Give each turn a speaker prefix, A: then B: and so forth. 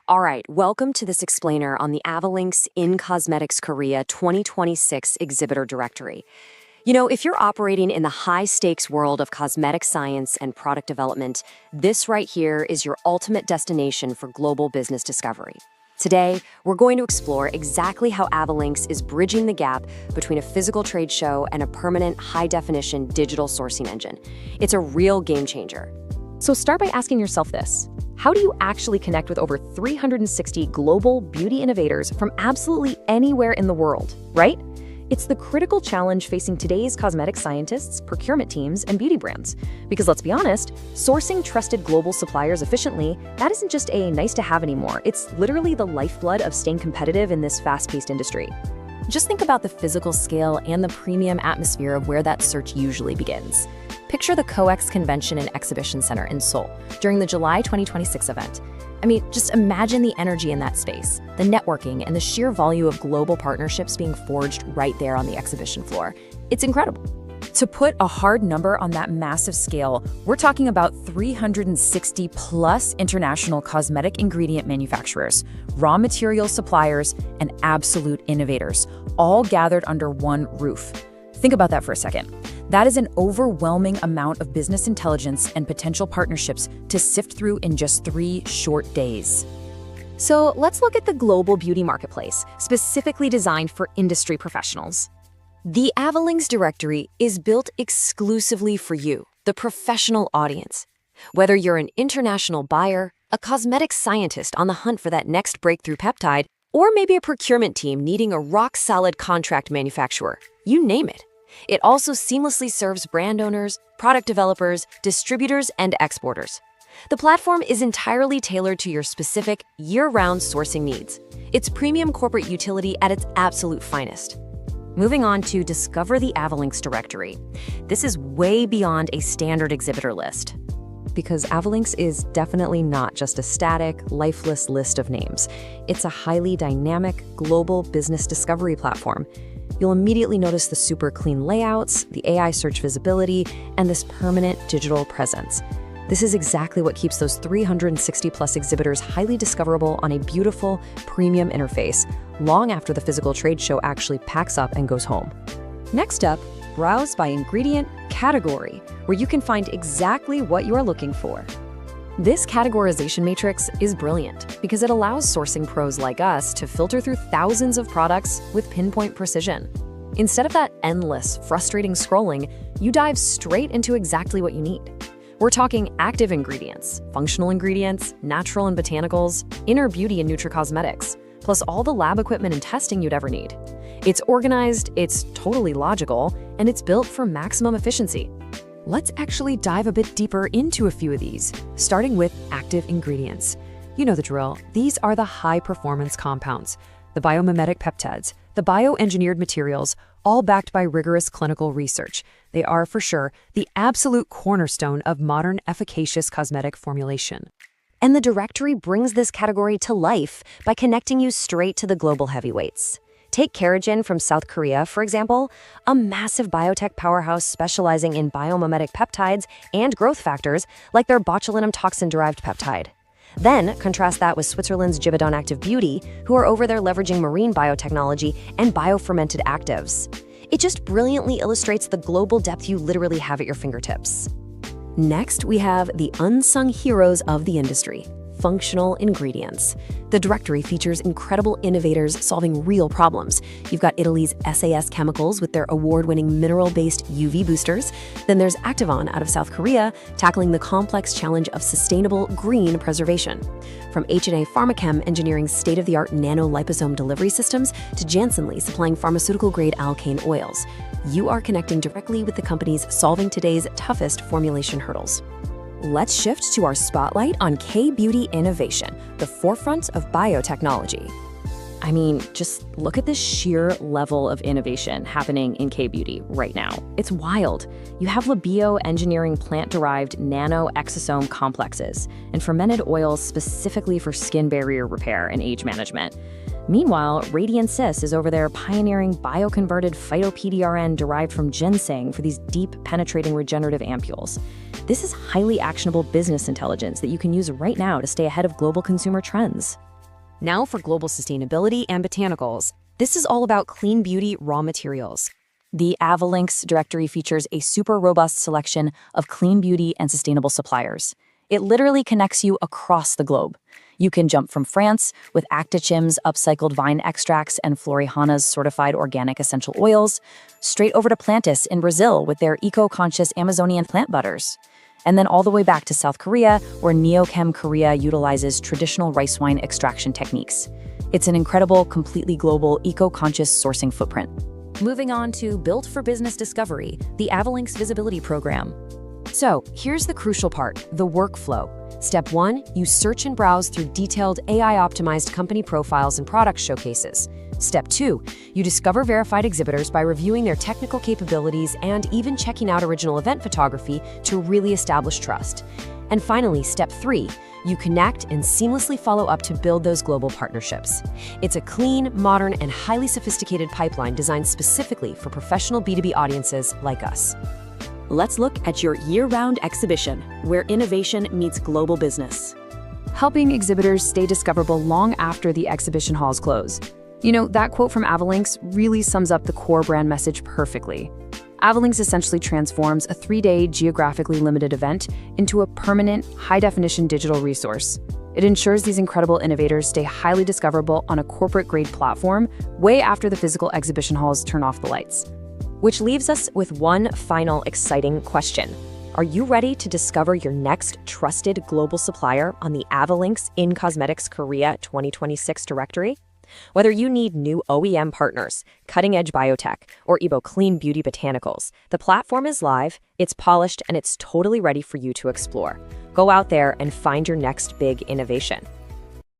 A: All right, welcome to this explainer on the avalinks in Cosmetics Korea 2026 Exhibitor Directory. You know, if you're operating in the high-stakes world of cosmetic science and product development, this right here is your ultimate destination for global business discovery. Today, we're going to explore exactly how avalinks is bridging the gap between a physical trade show and a permanent high-definition digital sourcing engine. It's a real game changer.
B: So start by asking yourself this. How do you actually connect with over 360 global beauty innovators from absolutely anywhere in the world, right? It's the critical challenge facing today's cosmetic scientists, procurement teams, and beauty brands. Because let's be honest, sourcing trusted global suppliers efficiently, that isn't just a nice to have anymore. It's literally the lifeblood of staying competitive in this fast-paced industry. Just think about the physical scale and the premium atmosphere of where that search usually begins. Picture the COEX Convention and Exhibition Center in Seoul during the July 2026 event. I mean, just imagine the energy in that space, the networking, and the sheer volume of global partnerships being forged right there on the exhibition floor. It's incredible. To put a hard number on that massive scale, we're talking about 360 plus international cosmetic ingredient manufacturers, raw material suppliers, and absolute innovators, all gathered under one roof. Think about that for a second. That is an overwhelming amount of business intelligence and potential partnerships to sift through in just 3 short days.
A: So let's look at the global beauty marketplace, specifically designed for industry professionals. The avalinks directory is built exclusively for you, the professional audience. Whether you're an international buyer, a cosmetic scientist on the hunt for that next breakthrough peptide, or maybe a procurement team needing a rock-solid contract manufacturer, you name it. It also seamlessly serves brand owners, product developers, distributors, and exporters. The platform is entirely tailored to your specific, year-round sourcing needs. It's premium corporate utility at its absolute finest. Moving on to discover the avalinks directory. This is way beyond a standard exhibitor list.
B: Because avalinks is definitely not just a static, lifeless list of names. It's a highly dynamic, global business discovery platform. You'll immediately notice the super clean layouts, the AI search visibility, and this permanent digital presence. This is exactly what keeps those 360 plus exhibitors highly discoverable on a beautiful, premium interface, long after the physical trade show actually packs up and goes home. Next up, browse by ingredient category, where you can find exactly what you are looking for. This categorization matrix is brilliant because it allows sourcing pros like us to filter through thousands of products with pinpoint precision. Instead of that endless, frustrating scrolling, you dive straight into exactly what you need. We're talking active ingredients, functional ingredients, natural and botanicals, inner beauty and nutricosmetics, plus all the lab equipment and testing you'd ever need. It's organized, it's totally logical, and it's built for maximum efficiency. Let's actually dive a bit deeper into a few of these, starting with active ingredients. You know the drill. These are the high-performance compounds, the biomimetic peptides, the bioengineered materials, all backed by rigorous clinical research. They are, for sure, the absolute cornerstone of modern, efficacious cosmetic formulation.
A: And the directory brings this category to life by connecting you straight to the global heavyweights. Take Keren from South Korea, for example, a massive biotech powerhouse specializing in biomimetic peptides and growth factors like their botulinum toxin-derived peptide. Then contrast that with Switzerland's Givaudan Active Beauty, who are over there leveraging marine biotechnology and biofermented actives. It just brilliantly illustrates the global depth you literally have at your fingertips. Next, we have the unsung heroes of the industry. Functional ingredients. The directory features incredible innovators solving real problems. You've got Italy's SAS Chemicals with their award-winning mineral-based UV boosters. Then there's Activon out of South Korea, tackling the complex challenge of sustainable green preservation. From H&A Pharmachem engineering state-of-the-art nano-liposome delivery systems to Jeanslink supplying pharmaceutical-grade alkane oils. You are connecting directly with the companies solving today's toughest formulation hurdles. Let's shift to our spotlight on K-Beauty innovation, the forefront of biotechnology.
B: I mean, just look at this sheer level of innovation happening in K-Beauty right now. It's wild. You have Leelo engineering plant-derived nano-exosome complexes and fermented oils specifically for skin barrier repair and age management. Meanwhile, RadianC is over there pioneering bioconverted phyto-PDRN derived from ginseng for these deep, penetrating regenerative ampules. This is highly actionable business intelligence that you can use right now to stay ahead of global consumer trends.
A: Now for global sustainability and botanicals. This is all about clean beauty raw materials. The avalinks directory features a super robust selection of clean beauty and sustainable suppliers. It literally connects you across the globe. You can jump from France with Actichim's upcycled vine extracts and Floressence certified organic essential oils, straight over to Plantis in Brazil with their eco-conscious Amazonian plant butters. And then all the way back to South Korea, where NeoM Korea utilizes traditional rice wine extraction techniques. It's an incredible, completely global, eco-conscious sourcing footprint. Moving on to Built for Business Discovery, the avalinks Visibility Program. So, here's the crucial part, the workflow. Step 1, you search and browse through detailed AI-optimized company profiles and product showcases. Step 2, you discover verified exhibitors by reviewing their technical capabilities and even checking out original event photography to really establish trust. And finally, Step 3, you connect and seamlessly follow up to build those global partnerships. It's a clean, modern, and highly sophisticated pipeline designed specifically for professional B2B audiences like us. Let's look at your year-round exhibition, where innovation meets global business.
B: Helping exhibitors stay discoverable long after the exhibition halls close. You know, that quote from Avalinks really sums up the core brand message perfectly. Avalinks essentially transforms a 3-day geographically limited event into a permanent, high-definition digital resource. It ensures these incredible innovators stay highly discoverable on a corporate-grade platform way after the physical exhibition halls turn off the lights.
A: Which leaves us with one final exciting question. Are you ready to discover your next trusted global supplier on the Avalinks in Cosmetics Korea 2026 directory? Whether you need new OEM partners, cutting-edge biotech, or Ebo clean beauty botanicals, the platform is live, it's polished, and it's totally ready for you to explore. Go out there and find your next big innovation.